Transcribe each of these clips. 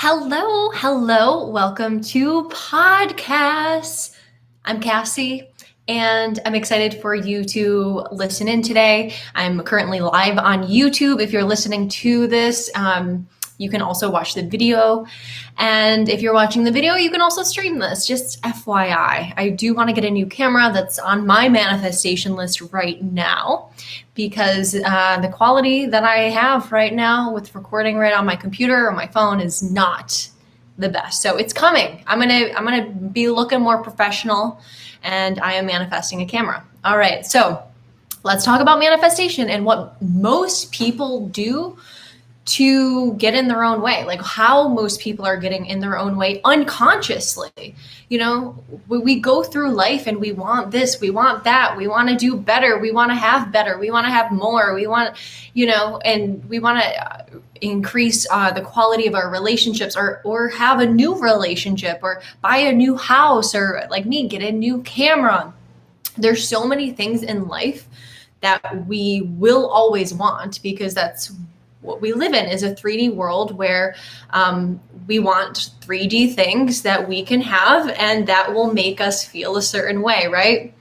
Hello, welcome to podcasts. I'm Cassie, and I'm excited for you to listen in today. I'm currently live on YouTube. If you're listening to this, you can also watch the video. And if you're watching the video, you can also stream this, just FYI. I do want to get a new camera that's on my manifestation list right now because the quality that I have right now with recording right on my computer or my phone is not the best. So it's coming. I'm gonna be looking more professional, and I am manifesting a camera. All right, so let's talk about manifestation and what most people do to get in their own way, like how most people are getting in their own way unconsciously. You know, we go through life and we want this, we want that, we want to do better, we want to have more, we want, and we want to increase the quality of our relationships, or have a new relationship, or buy a new house, or like me, get a new camera. There's so many things in life that we will always want, because that's what we live in, is a 3D world where we want 3D things that we can have and that will make us feel a certain way, right?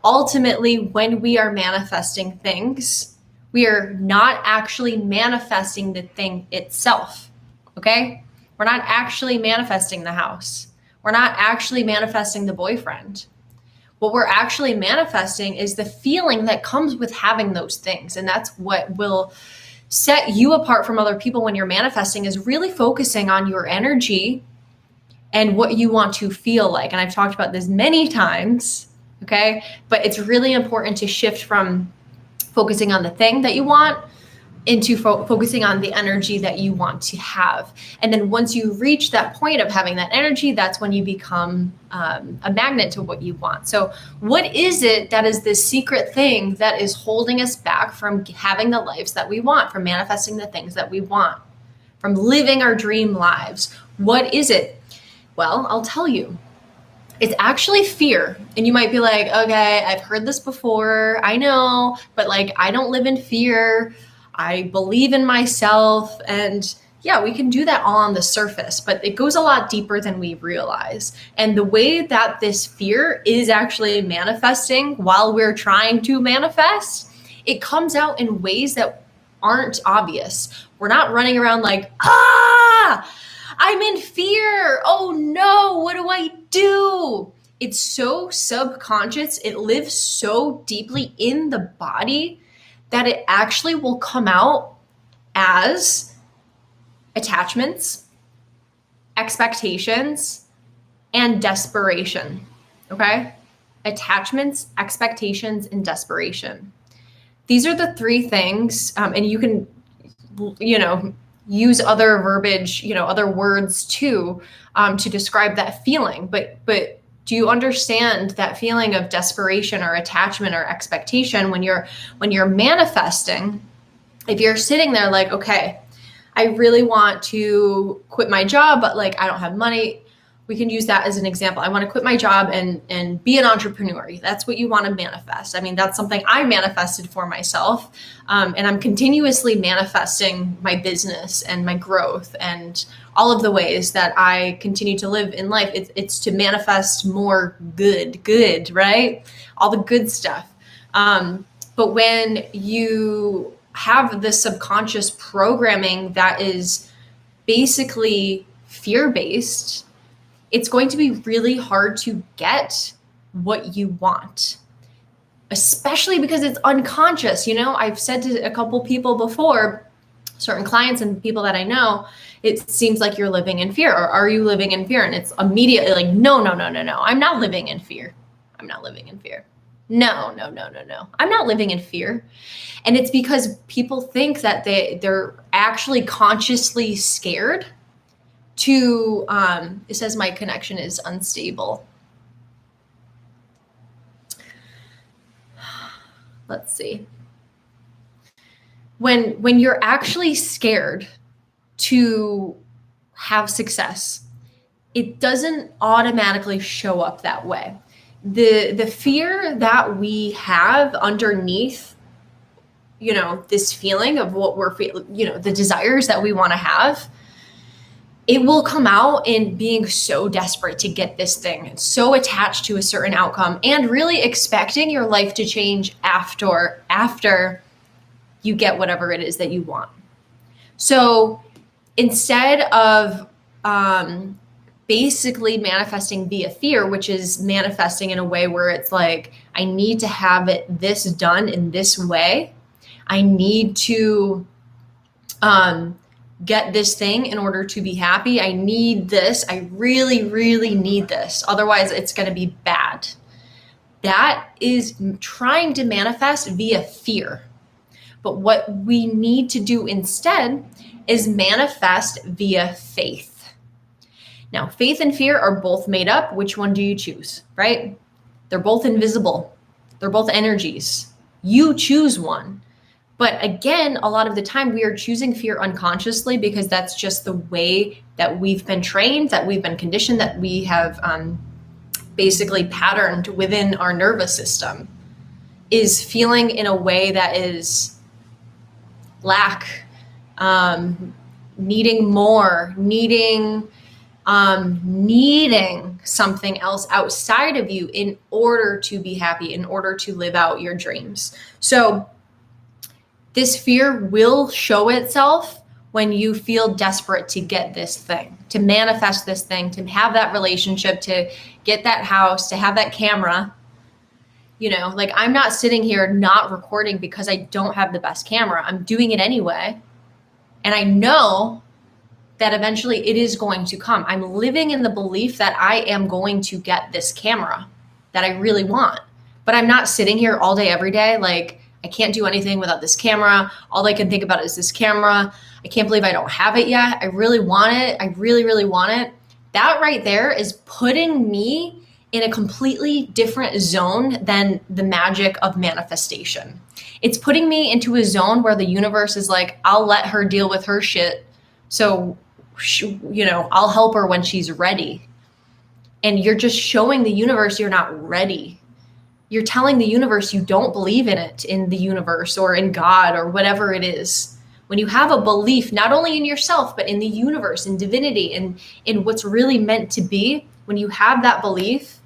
Ultimately, when we are manifesting things, we are not actually manifesting the thing itself, okay? We're not actually manifesting the house. We're not actually manifesting the boyfriend. What we're actually manifesting is the feeling that comes with having those things. And that's what will set you apart from other people when you're manifesting, is really focusing on your energy and what you want to feel like. And I've talked about this many times, okay? But it's really important to shift from focusing on the thing that you want into focusing on the energy that you want to have. And then once you reach that point of having that energy, that's when you become a magnet to what you want. So what is it that is this secret thing that is holding us back from having the lives that we want, from manifesting the things that we want, from living our dream lives? What is it? Well, I'll tell you. It's actually fear. And you might be like, okay, I've heard this before. I know, but like, I don't live in fear. I believe in myself. And yeah, we can do that all on the surface, but it goes a lot deeper than we realize. And the way that this fear is actually manifesting while we're trying to manifest, it comes out in ways that aren't obvious. We're not running around like, I'm in fear. Oh no, what do I do? It's so subconscious. It lives so deeply in the body that it actually will come out as attachments, expectations, and desperation, okay? Attachments, expectations, and desperation. These are the three things, and you can, use other verbiage, other words too, to describe that feeling. But do you understand that feeling of desperation or attachment or expectation when you're manifesting? If you're sitting there like, okay, I really want to quit my job, but like, I don't have money. We can use that as an example. I want to quit my job and be an entrepreneur. That's what you want to manifest. I mean, that's something I manifested for myself. And I'm continuously manifesting my business and my growth and all of the ways that I continue to live in life. It's to manifest more good, right? All the good stuff. But when you have the subconscious programming that is basically fear-based, it's going to be really hard to get what you want, especially because it's unconscious. I've said to a couple people before, certain clients and people that I know, it seems like you're living in fear, or are you living in fear? And it's immediately like, no. I'm not living in fear. I'm not living in fear. No. I'm not living in fear. And it's because people think that they're actually consciously scared to, it says my connection is unstable. Let's see. When you're actually scared to have success, it doesn't automatically show up that way. The fear that we have underneath, this feeling of what we're feeling, the desires that we want to have, it will come out in being so desperate to get this thing, so attached to a certain outcome, and really expecting your life to change after you get whatever it is that you want. So instead of basically manifesting via fear, which is manifesting in a way where it's like, I need to have this done in this way. I need to get this thing in order to be happy. I need this. I really, really need this. Otherwise, it's going to be bad. That is trying to manifest via fear. But what we need to do instead is manifest via faith. Now, faith and fear are both made up. Which one do you choose, right? They're both invisible. They're both energies. You choose one. But again, a lot of the time we are choosing fear unconsciously because that's just the way that we've been trained, that we've been conditioned, that we have basically patterned within our nervous system, is feeling in a way that is lack, needing more, needing something else outside of you in order to be happy, in order to live out your dreams. So this fear will show itself when you feel desperate to get this thing, to manifest this thing, to have that relationship, to get that house, to have that camera. You know, like, I'm not sitting here not recording because I don't have the best camera. I'm doing it anyway. And I know that eventually it is going to come. I'm living in the belief that I am going to get this camera that I really want. But I'm not sitting here all day, every day, like, I can't do anything without this camera. All I can think about is this camera. I can't believe I don't have it yet. I really want it. I really, really want it. That right there is putting me in a completely different zone than the magic of manifestation. It's putting me into a zone where the universe is like, I'll let her deal with her shit. So, you know, I'll help her when she's ready. And you're just showing the universe you're not ready. You're telling the universe you don't believe in it, in the universe or in God or whatever it is. When you have a belief, not only in yourself, but in the universe, in divinity, and in what's really meant to be, when you have that belief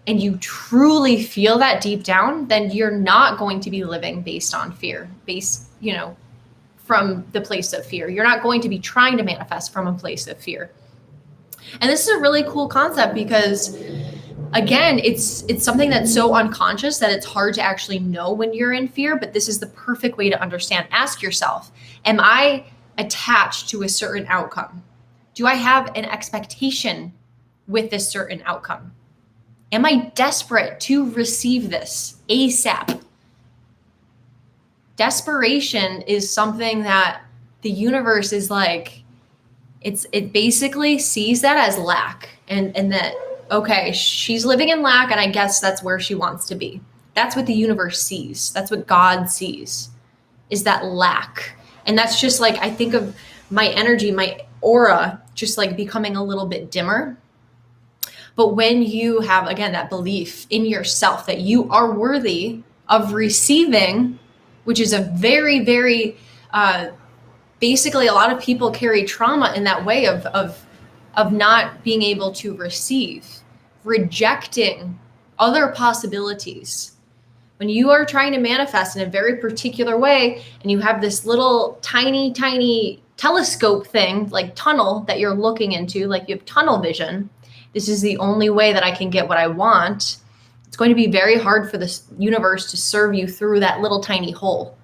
and you truly feel that deep down, then you're not going to be living based on fear, from the place of fear. You're not going to be trying to manifest from a place of fear. And this is a really cool concept because, again, it's something that's so unconscious that it's hard to actually know when you're in fear, but this is the perfect way to understand. Ask yourself, am I attached to a certain outcome? Do I have an expectation with this certain outcome? Am I desperate to receive this ASAP? Desperation is something that the universe is like, it basically sees that as lack, and that, okay, she's living in lack, and I guess that's where she wants to be. That's what the universe sees. That's what God sees, is that lack. And that's just like, I think of my energy, my aura, just like becoming a little bit dimmer. But when you have, again, that belief in yourself that you are worthy of receiving, which is a very, very, basically a lot of people carry trauma in that way of not being able to receive, rejecting other possibilities. When you are trying to manifest in a very particular way and you have this little tiny, tiny telescope thing, like tunnel that you're looking into, like you have tunnel vision, this is the only way that I can get what I want. It's going to be very hard for the universe to serve you through that little tiny hole.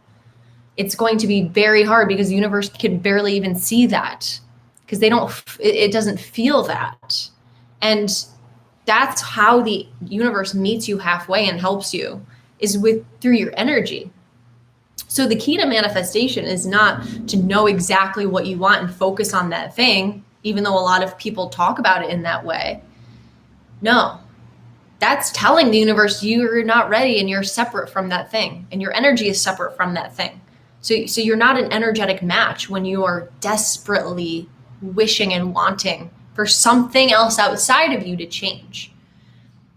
It's going to be very hard because the universe can barely even see that because it doesn't feel that. And that's how the universe meets you halfway and helps you, is through your energy. So the key to manifestation is not to know exactly what you want and focus on that thing, even though a lot of people talk about it in that way. No, that's telling the universe you're not ready and you're separate from that thing, and your energy is separate from that thing. So you're not an energetic match when you are desperately wishing and wanting for something else outside of you to change.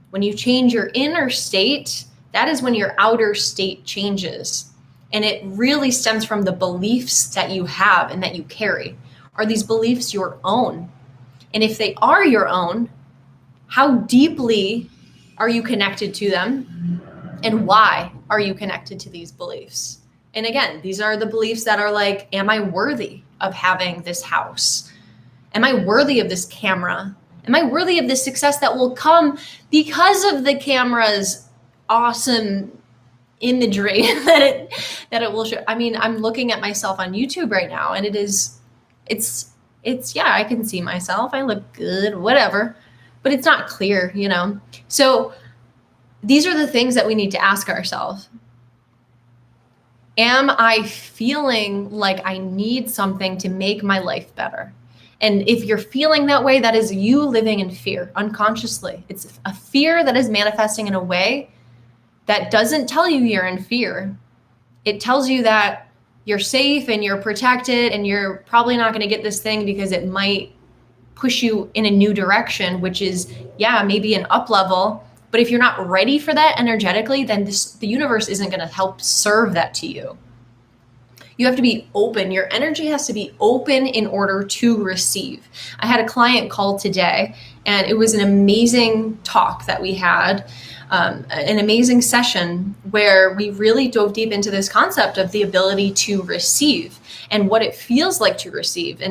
When you change your inner state, that is when your outer state changes. And it really stems from the beliefs that you have and that you carry. Are these beliefs your own? And if they are your own, how deeply are you connected to them? And why are you connected to these beliefs? And again, these are the beliefs that are like, am I worthy of having this house? Am I worthy of this camera? Am I worthy of the success that will come because of the camera's awesome imagery that it will show? I mean, I'm looking at myself on YouTube right now, and it's yeah, I can see myself. I look good, whatever, but it's not clear, you know? So these are the things that we need to ask ourselves. Am I feeling like I need something to make my life better? And if you're feeling that way, that is you living in fear unconsciously. It's a fear that is manifesting in a way that doesn't tell you you're in fear. It tells you that you're safe and you're protected and you're probably not going to get this thing because it might push you in a new direction, which is, yeah, maybe an up level. But if you're not ready for that energetically, then the universe isn't going to help serve that to you. You have to be open. Your energy has to be open in order to receive. I had a client call today, and it was an amazing talk that we had, an amazing session where we really dove deep into this concept of the ability to receive and what it feels like to receive.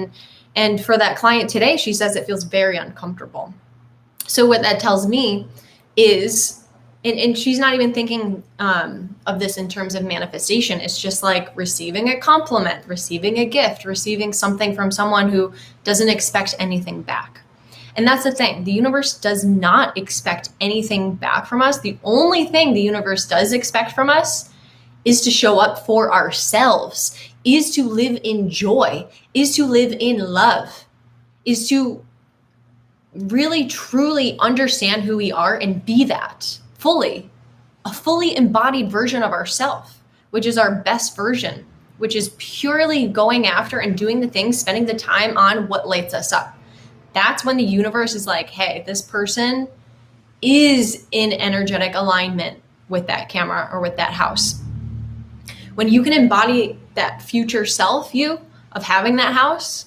And for that client today, she says it feels very uncomfortable. So what that tells me is, and she's not even thinking of this in terms of manifestation. It's just like receiving a compliment, receiving a gift, receiving something from someone who doesn't expect anything back. And that's the thing. The universe does not expect anything back from us. The only thing the universe does expect from us is to show up for ourselves, is to live in joy, is to live in love, is to really truly understand who we are and be that fully, a fully embodied version of ourselves, which is our best version, which is purely going after and doing the things, spending the time on what lights us up. That's when the universe is like, hey, this person is in energetic alignment with that camera or with that house. When you can embody that future self you of having that house,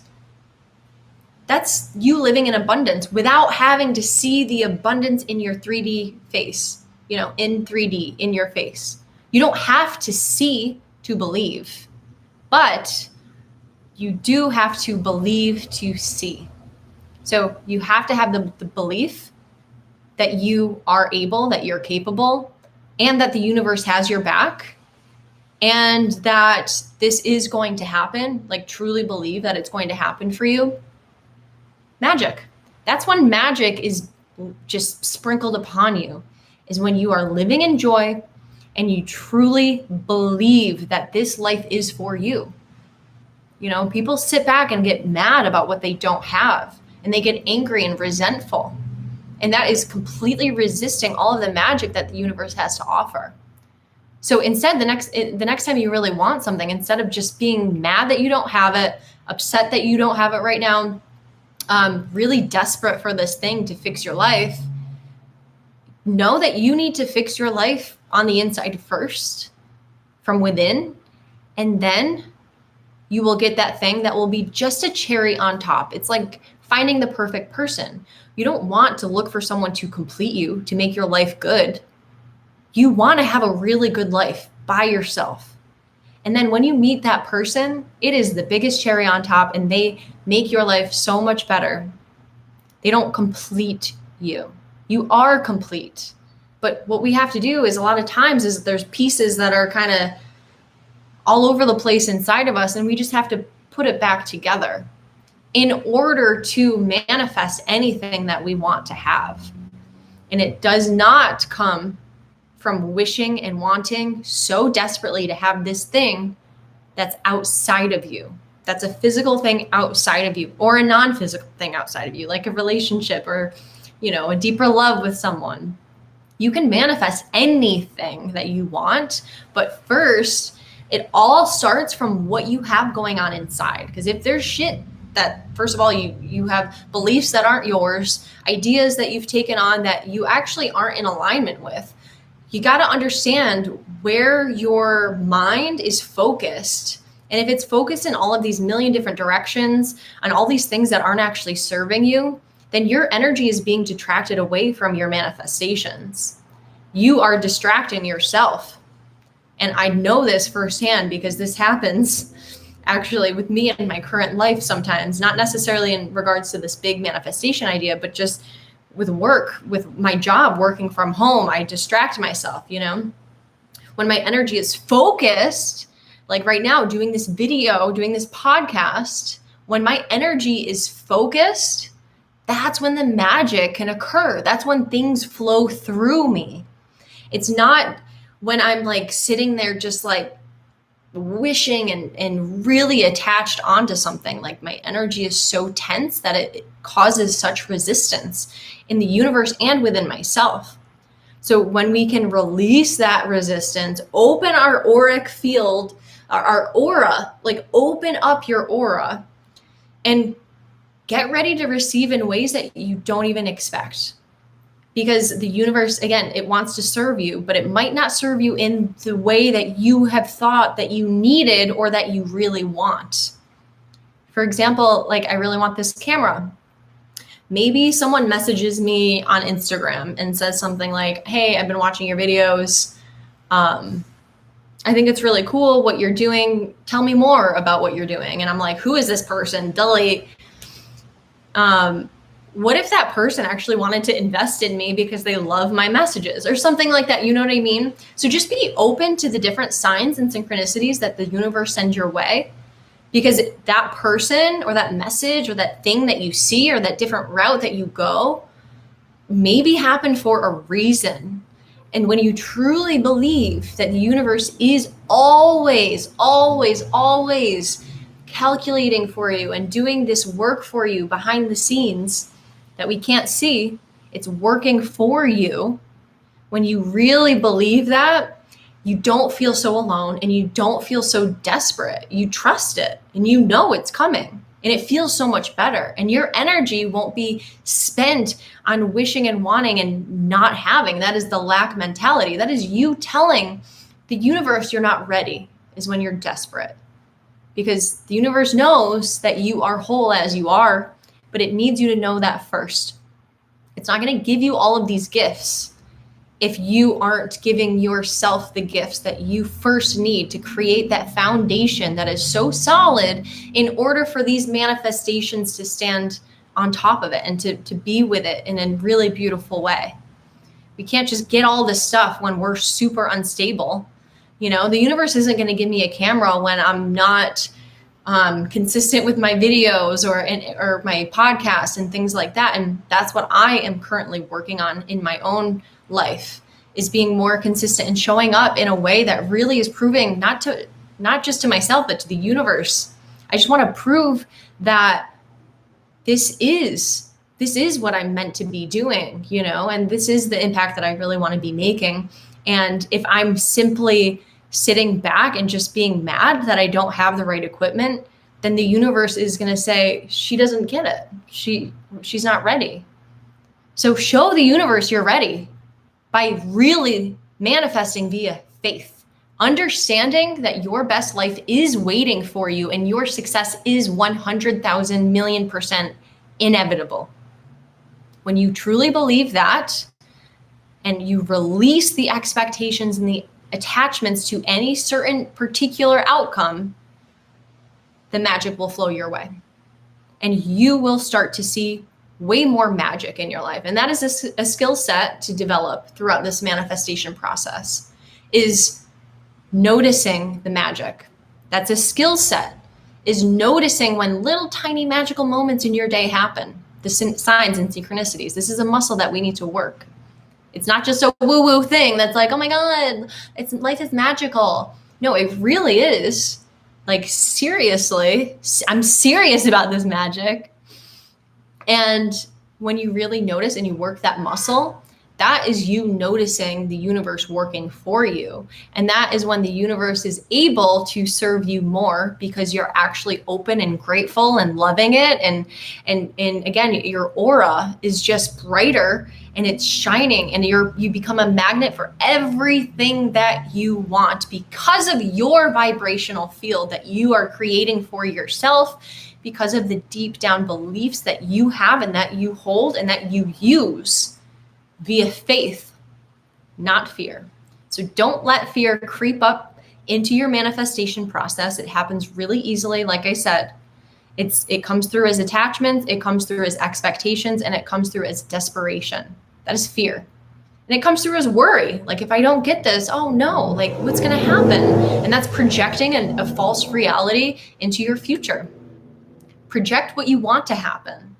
that's you living in abundance without having to see the abundance in your 3D face, you know, in 3D, in your face. You don't have to see to believe, but you do have to believe to see. So you have to have the belief that you are able, that you're capable, and that the universe has your back, and that this is going to happen. Like, truly believe that it's going to happen for you. Magic. That's when magic is just sprinkled upon you, is when you are living in joy and you truly believe that this life is for you. You know, people sit back and get mad about what they don't have, and they get angry and resentful. And that is completely resisting all of the magic that the universe has to offer. So instead, the next time you really want something, instead of just being mad that you don't have it, upset that you don't have it right now, really desperate for this thing to fix your life, know that you need to fix your life on the inside first, from within, and then you will get that thing that will be just a cherry on top. It's like finding the perfect person. You don't want to look for someone to complete you, to make your life good. You want to have a really good life by yourself. And then when you meet that person, it is the biggest cherry on top, and they make your life so much better. They don't complete you. You are complete. But what we have to do is, a lot of times, is there's pieces that are kind of all over the place inside of us, and we just have to put it back together in order to manifest anything that we want to have. And it does not come from wishing and wanting so desperately to have this thing that's outside of you. That's a physical thing outside of you, or a non-physical thing outside of you, like a relationship or, you know, a deeper love with someone. You can manifest anything that you want, but first, it all starts from what you have going on inside. Because if there's shit that, first of all, you have beliefs that aren't yours, ideas that you've taken on that you actually aren't in alignment with, you got to understand where your mind is focused And if it's focused in all of these million different directions on all these things that aren't actually serving you, then your energy is being detracted away from your manifestations. You are distracting yourself. And I know this firsthand because this happens actually with me in my current life sometimes, not necessarily in regards to this big manifestation idea, but just with work, with my job, working from home, I distract myself, you know? When my energy is focused, like right now, doing this video, doing this podcast, when my energy is focused, that's when the magic can occur. That's when things flow through me. It's not when I'm like sitting there just like wishing and really attached onto something. Like my energy is so tense that it causes such resistance in the universe and within myself. So when we can release that resistance, open our auric field, our aura, like open up your aura and get ready to receive in ways that you don't even expect. Because the universe, again, it wants to serve you, but it might not serve you in the way that you have thought that you needed or that you really want. For example, like I really want this camera. Maybe someone messages me on Instagram and says something like, hey, I've been watching your videos. I think it's really cool what you're doing. Tell me more about what you're doing. And I'm like, who is this person? Delete. What if that person actually wanted to invest in me because they love my messages or something like that? You know what I mean? So just be open to the different signs and synchronicities that the universe sends your way, because that person or that message or that thing that you see or that different route that you go maybe happened for a reason. And when you truly believe that the universe is always, always, always calculating for you and doing this work for you behind the scenes that we can't see, it's working for you. When you really believe that, you don't feel so alone and you don't feel so desperate. You trust it and you know it's coming and it feels so much better. And your energy won't be spent on wishing and wanting and not having. That is the lack mentality. That is you telling the universe you're not ready, is when you're desperate. Because the universe knows that you are whole as you are, but it needs you to know that first. It's not going to give you all of these gifts if you aren't giving yourself the gifts that you first need to create that foundation that is so solid in order for these manifestations to stand on top of it and to be with it in a really beautiful way. We can't just get all this stuff when we're super unstable. You know, the universe isn't going to give me a camera when I'm not consistent with my videos or my podcasts and things like that. And that's what I am currently working on in my own life, is being more consistent and showing up in a way that really is proving not just to myself, but to the universe. I just want to prove that this is what I'm meant to be doing, you know, and this is the impact that I really want to be making. And if I'm simply sitting back and just being mad that I don't have the right equipment, then the universe is going to say, she doesn't get it. She's not ready. So show the universe you're ready by really manifesting via faith, understanding that your best life is waiting for you and your success is 100,000 million% inevitable. When you truly believe that and you release the expectations and the attachments to any certain particular outcome, the magic will flow your way. And you will start to see way more magic in your life. And that is a skill set to develop throughout this manifestation process, is noticing the magic. That's a skill set, is noticing when little tiny magical moments in your day happen, the signs and synchronicities. This is a muscle that we need to work. It's not just a woo-woo thing that's like, oh my God, life is magical. No, it really is. Like, seriously, I'm serious about this magic. And when you really notice and you work that muscle, that is you noticing the universe working for you. And that is when the universe is able to serve you more because you're actually open and grateful and loving it. And again, your aura is just brighter and it's shining, and you become a magnet for everything that you want because of your vibrational field that you are creating for yourself, because of the deep down beliefs that you have and that you hold and that you use via faith, not fear. So don't let fear creep up into your manifestation process. It happens really easily. Like I said, it comes through as attachments, it comes through as expectations, and it comes through as desperation. That is fear. And it comes through as worry. Like, if I don't get this, oh no, like what's going to happen? And that's projecting a false reality into your future. Project what you want to happen.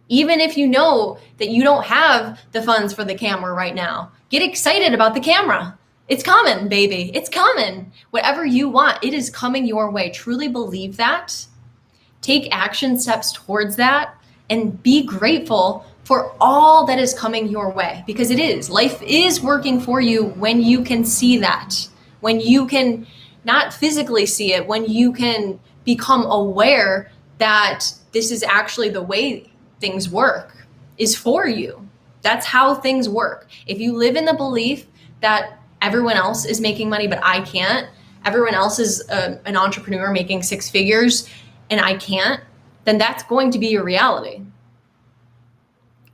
Even if you know that you don't have the funds for the camera right now, get excited about the camera. It's coming, baby. It's coming. Whatever you want, it is coming your way. Truly believe that. Take action steps towards that and be grateful for all that is coming your way, because it is. Life is working for you when you can see that, when you can not physically see it, when you can become aware that this is actually the way things work, is for you. That's how things work. If you live in the belief that everyone else is making money, but I can't, everyone else is an entrepreneur making six figures and I can't, then that's going to be your reality.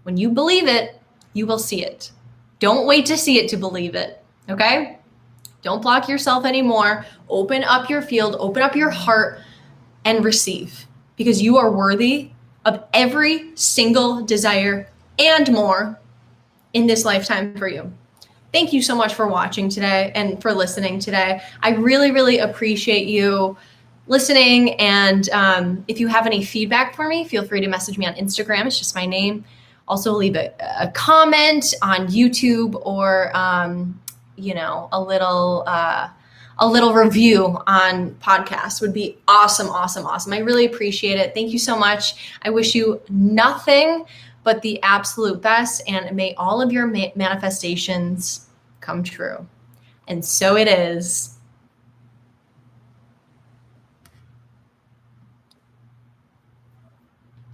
When you believe it, you will see it. Don't wait to see it to believe it, okay? Don't block yourself anymore. Open up your field, open up your heart, and receive, because you are worthy of every single desire and more in this lifetime for you. Thank you so much for watching today and for listening today. I really, really appreciate you listening. And if you have any feedback for me, feel free to message me on Instagram. It's just my name. Also leave a comment on YouTube, or a little review on podcasts would be awesome, awesome, awesome. I really appreciate it. Thank you so much. I wish you nothing but the absolute best, and may all of your manifestations come true. And so it is.